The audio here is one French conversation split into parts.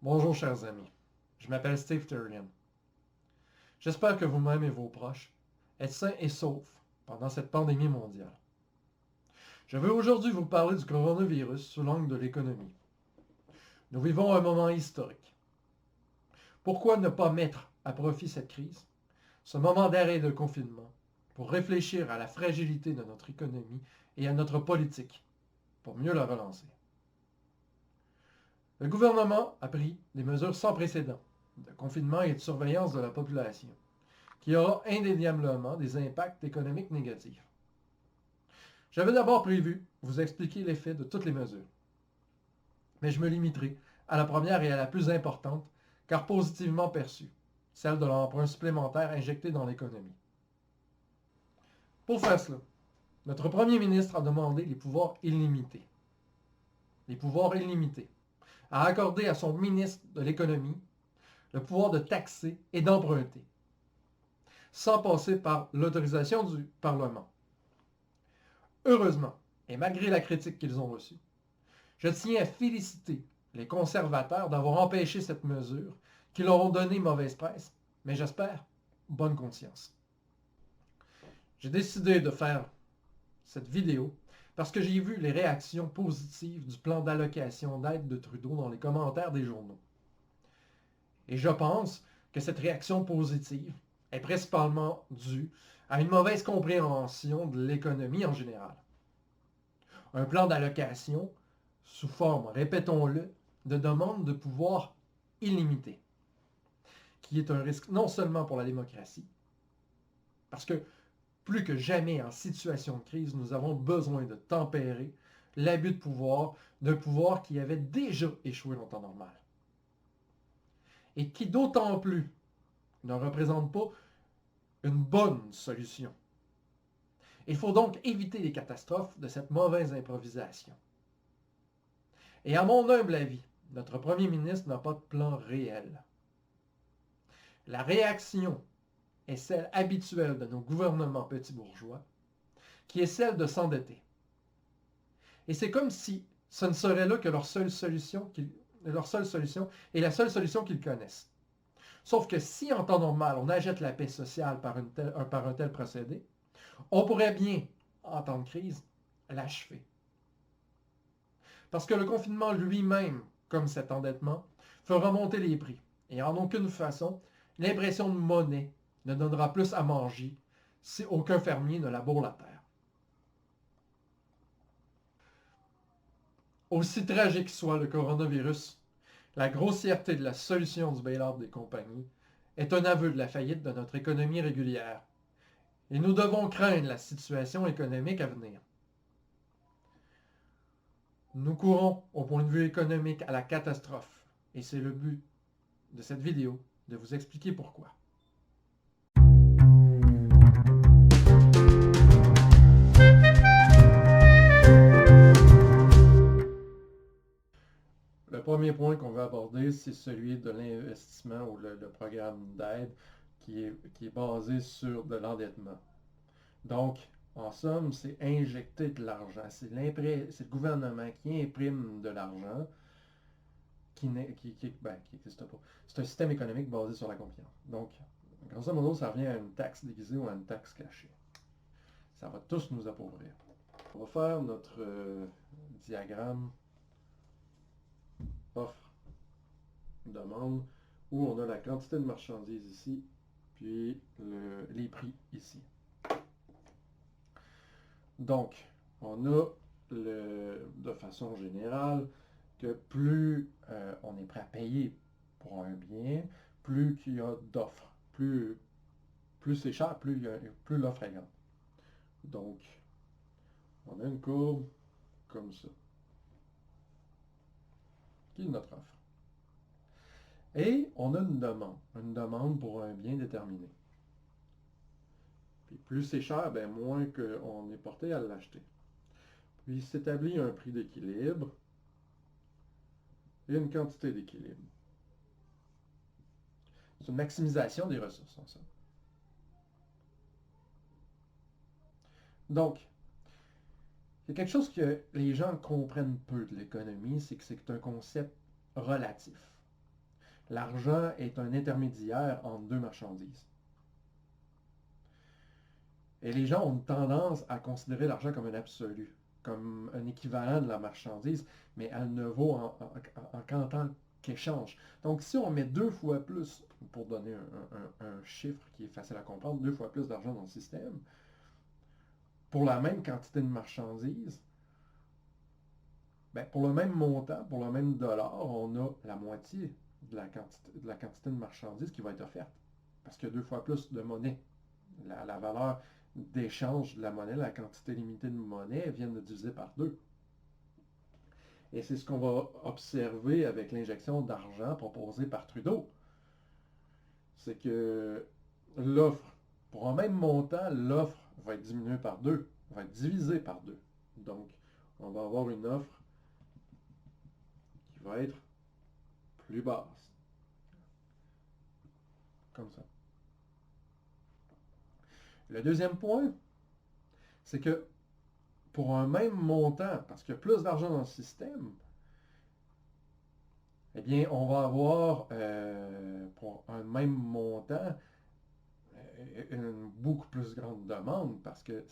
Bonjour chers amis, je m'appelle Steve Turian. J'espère que vous-même et vos proches êtes sains et saufs pendant cette pandémie mondiale. Je veux aujourd'hui vous parler du coronavirus sous l'angle de l'économie. Nous vivons un moment historique. Pourquoi ne pas mettre à profit cette crise, ce moment d'arrêt et de confinement, pour réfléchir à la fragilité de notre économie et à notre politique, pour mieux la relancer? Le gouvernement a pris des mesures sans précédent de confinement et de surveillance de la population, qui aura indéniablement des impacts économiques négatifs. J'avais d'abord prévu vous expliquer l'effet de toutes les mesures, mais je me limiterai à la première et à la plus importante, car positivement perçue, celle de l'emprunt supplémentaire injecté dans l'économie. Pour faire cela, notre Premier ministre a demandé les pouvoirs illimités. Les pouvoirs illimités. A accordé à son ministre de l'économie le pouvoir de taxer et d'emprunter, sans passer par l'autorisation du Parlement. Heureusement, et malgré la critique qu'ils ont reçue, je tiens à féliciter les conservateurs d'avoir empêché cette mesure qui leur ont donné mauvaise presse, mais j'espère bonne conscience. J'ai décidé de faire cette vidéo parce que j'ai vu les réactions positives du plan d'allocation d'aide de Trudeau dans les commentaires des journaux. Et je pense que cette réaction positive est principalement due à une mauvaise compréhension de l'économie en général. Un plan d'allocation sous forme, répétons-le, de demande de pouvoir illimité, qui est un risque non seulement pour la démocratie, parce que plus que jamais en situation de crise, nous avons besoin de tempérer l'abus de pouvoir d'un pouvoir qui avait déjà échoué en temps normal. Et qui d'autant plus ne représente pas une bonne solution. Il faut donc éviter les catastrophes de cette mauvaise improvisation. Et à mon humble avis, notre Premier ministre n'a pas de plan réel. La réaction est celle habituelle de nos gouvernements petits bourgeois, qui est celle de s'endetter. Et c'est comme si ce ne serait là que leur seule solution et la seule solution qu'ils connaissent. Sauf que si en temps normal on achète la paix sociale par un tel procédé, on pourrait bien, en temps de crise, l'achever. Parce que le confinement lui-même, comme cet endettement, fera monter les prix. Et en aucune façon, l'impression de monnaie ne donnera plus à manger si aucun fermier ne laboure la terre. Aussi tragique soit le coronavirus, la grossièreté de la solution du bail-out des compagnies est un aveu de la faillite de notre économie régulière. Et nous devons craindre la situation économique à venir. Nous courons, au point de vue économique, à la catastrophe. Et c'est le but de cette vidéo, de vous expliquer pourquoi. Le premier point qu'on va aborder, c'est celui de l'investissement ou le programme d'aide qui est basé sur de l'endettement. Donc, en somme, c'est injecter de l'argent. C'est le gouvernement qui imprime de l'argent qui n'existe pas. C'est un système économique basé sur la confiance. Donc, grosso modo, ça revient à une taxe déguisée ou à une taxe cachée. Ça va tous nous appauvrir. On va faire notre diagramme offre-demande où on a la quantité de marchandises ici, puis les prix ici. Donc, on a de façon générale que plus on est prêt à payer pour un bien, plus qu'il y a d'offres. Plus c'est cher, plus l'offre est grande. Donc, on a une courbe comme ça, qui est notre offre. Et on a une demande pour un bien déterminé. Puis plus c'est cher, ben moins qu'on est porté à l'acheter. Puis il s'établit un prix d'équilibre et une quantité d'équilibre. C'est une maximisation des ressources, en somme. Donc, il y a quelque chose que les gens comprennent peu de l'économie, c'est que c'est un concept relatif. L'argent est un intermédiaire entre deux marchandises. Et les gens ont une tendance à considérer l'argent comme un absolu, comme un équivalent de la marchandise, mais elle ne vaut qu'en tant qu'échange. Donc si on met 2 fois plus, pour donner un chiffre qui est facile à comprendre, 2 fois plus d'argent dans le système, pour la même quantité de marchandises, ben, pour le même montant, pour le même dollar, on a la moitié de la quantité de marchandises qui va être offerte. Parce qu'il y a 2 fois plus de monnaie. La valeur d'échange de la monnaie, la quantité limitée de monnaie, vient de diviser par 2. Et c'est ce qu'on va observer avec l'injection d'argent proposée par Trudeau. C'est que l'offre, pour un même montant, l'offre va être diminuée par 2, va être divisée par 2. Donc, on va avoir une offre qui va être plus basse. Comme ça. Le deuxième point, c'est que pour un même montant, parce qu'il y a plus d'argent dans le système, eh bien, on va avoir, pour un même montant, une beaucoup plus grande demande parce que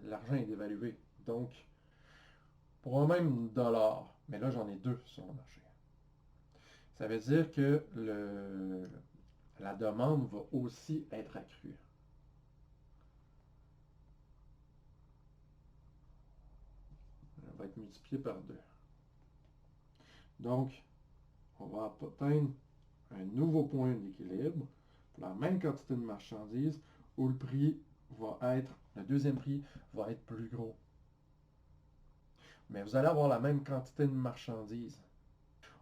l'argent est dévalué. Donc, pour un même dollar, mais là j'en ai 2 sur le marché, ça veut dire que la demande va aussi être accrue. Elle va être multipliée par 2. Donc, on va atteindre un nouveau point d'équilibre pour la même quantité de marchandises où le prix va être, le deuxième prix va être plus gros. Mais vous allez avoir la même quantité de marchandises.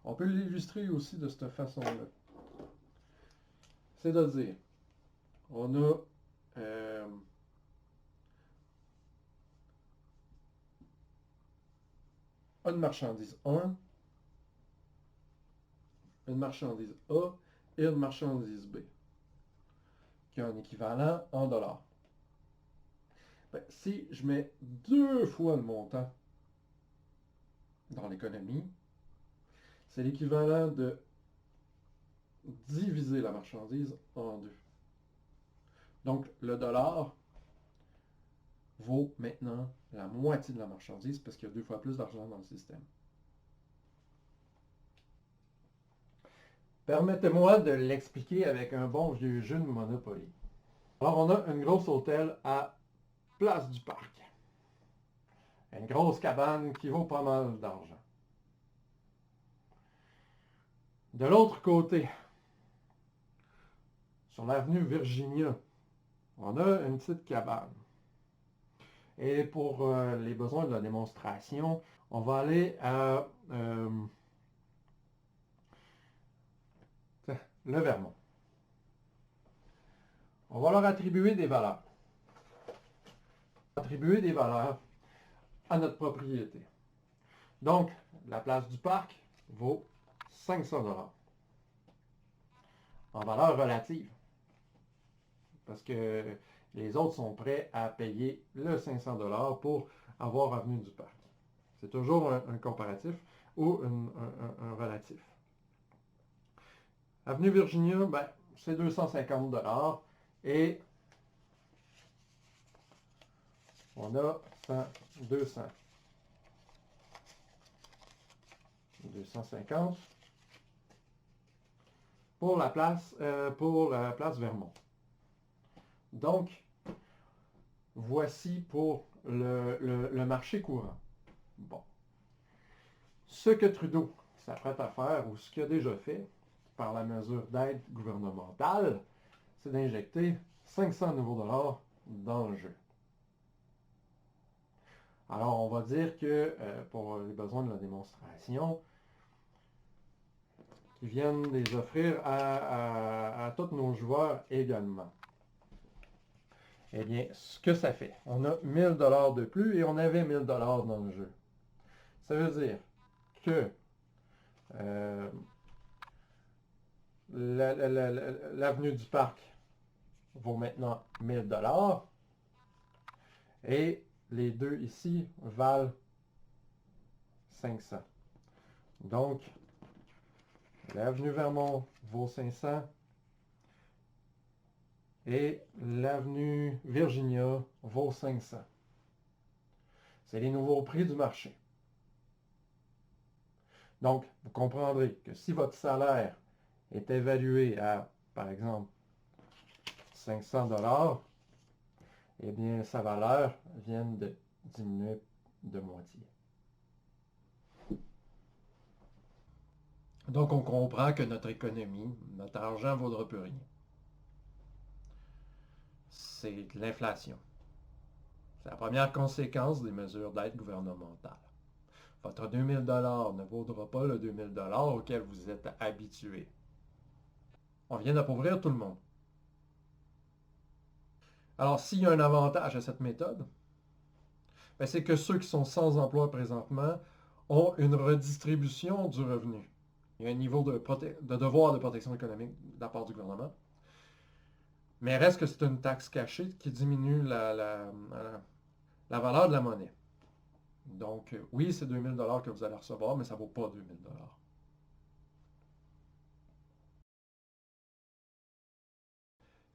On peut l'illustrer aussi de cette façon-là. C'est-à-dire, on a une marchandise 1, une marchandise A et une marchandise B, qui a un équivalent en dollars. Ben, si je mets 2 fois le montant dans l'économie, c'est l'équivalent de diviser la marchandise en 2. Donc, le dollar vaut maintenant la moitié de la marchandise parce qu'il y a 2 fois plus d'argent dans le système. Permettez-moi de l'expliquer avec un bon vieux jeu de Monopoly. Alors, on a une grosse hôtel à Place du Parc. Une grosse cabane qui vaut pas mal d'argent. De l'autre côté, sur l'avenue Virginia, on a une petite cabane. Et pour les besoins de la démonstration, on va aller à le Vermont. On va leur attribuer des valeurs. Attribuer des valeurs à notre propriété. Donc, la place du parc vaut 500 $ en valeur relative. Parce que les autres sont prêts à payer le 500 $ pour avoir avenue du parc. C'est toujours un comparatif ou un relatif. Avenue Virginia, ben, c'est 250 $ et on a 100, 200. 250 pour la place Vermont. Donc, voici pour le marché courant. Bon. Ce que Trudeau s'apprête à faire, ou ce qu'il a déjà fait, par la mesure d'aide gouvernementale, c'est d'injecter 500 nouveaux dollars dans le jeu. Alors, on va dire que pour les besoins de la démonstration, ils viennent les offrir à tous nos joueurs également. Eh bien, ce que ça fait, on a 1000 $ de plus et on avait 1000 $ dans le jeu. Ça veut dire que l'avenue du parc vaut maintenant 1000 $ et les deux ici valent 500. Donc, l'avenue Vermont vaut 500 et l'avenue Virginia vaut 500. C'est les nouveaux prix du marché. Donc, vous comprendrez que si votre salaire est évalué à, par exemple, 500 $, eh bien, sa valeur vient de diminuer de moitié. Donc, on comprend que notre économie, notre argent ne vaudra plus rien. C'est de l'inflation. C'est la première conséquence des mesures d'aide gouvernementale. Votre 2000 $ ne vaudra pas le 2000 $ auquel vous êtes habitué. On vient d'appauvrir tout le monde. Alors, s'il y a un avantage à cette méthode, ben, c'est que ceux qui sont sans emploi présentement ont une redistribution du revenu. Il y a un niveau de devoir de protection économique de la part du gouvernement. Mais reste que c'est une taxe cachée qui diminue la valeur de la monnaie. Donc, oui, c'est 2000 $ que vous allez recevoir, mais ça ne vaut pas 2000 $.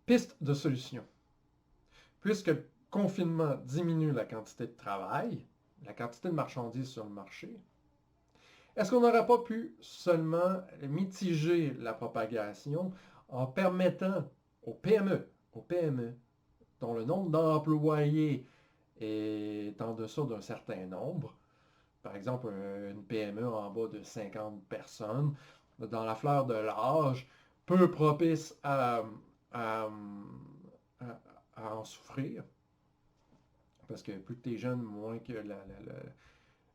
Piste de solution. Puisque le confinement diminue la quantité de travail, la quantité de marchandises sur le marché, est-ce qu'on n'aurait pas pu seulement mitiger la propagation en permettant aux PME, dont le nombre d'employés est en dessous d'un certain nombre, par exemple une PME en bas de 50 personnes, dans la fleur de l'âge, peu propice à- à en souffrir, parce que plus que tu es jeune, moins que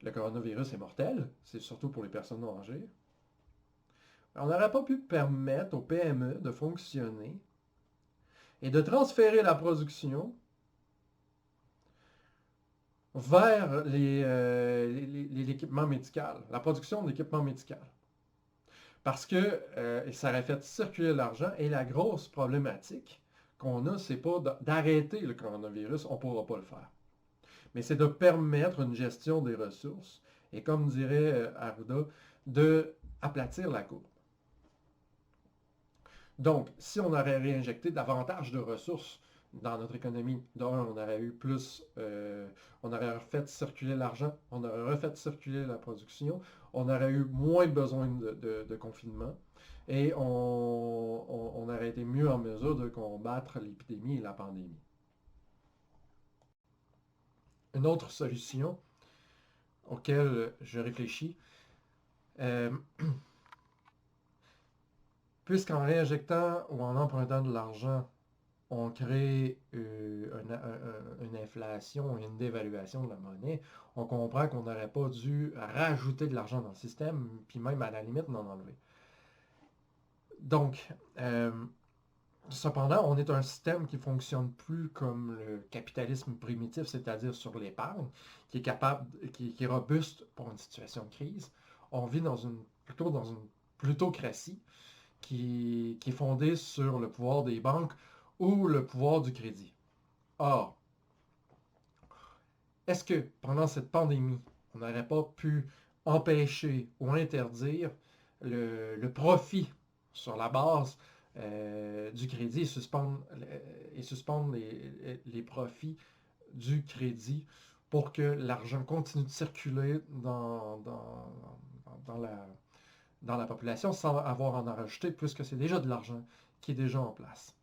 le coronavirus est mortel, c'est surtout pour les personnes âgées. On n'aurait pas pu permettre aux PME de fonctionner et de transférer la production vers l'équipement médical, la production d'équipement médical. Parce que ça aurait fait circuler l'argent et la grosse problématique qu'on a, c'est pas d'arrêter le coronavirus, on ne pourra pas le faire. Mais c'est de permettre une gestion des ressources et, comme dirait Arruda, de aplatir la courbe. Donc, si on aurait réinjecté davantage de ressources dans notre économie, on aurait eu plus, on aurait refait circuler l'argent, on aurait refait circuler la production, on aurait eu moins besoin de confinement et on aurait été mieux en mesure de combattre l'épidémie et la pandémie. Une autre solution auquel je réfléchis, euh, puisqu'en réinjectant ou en empruntant de l'argent, on crée une inflation et une dévaluation de la monnaie, on comprend qu'on n'aurait pas dû rajouter de l'argent dans le système, puis même à la limite d'en enlever. Donc, cependant, on est un système qui ne fonctionne plus comme le capitalisme primitif, c'est-à-dire sur l'épargne, qui est capable, qui est robuste pour une situation de crise. On vit plutôt dans une plutocratie qui est fondée sur le pouvoir des banques ou le pouvoir du crédit. Or, est-ce que pendant cette pandémie, on n'aurait pas pu empêcher ou interdire le profit sur la base du crédit et suspendre les profits du crédit pour que l'argent continue de circuler dans la population sans avoir à en rajouter, puisque c'est déjà de l'argent qui est déjà en place.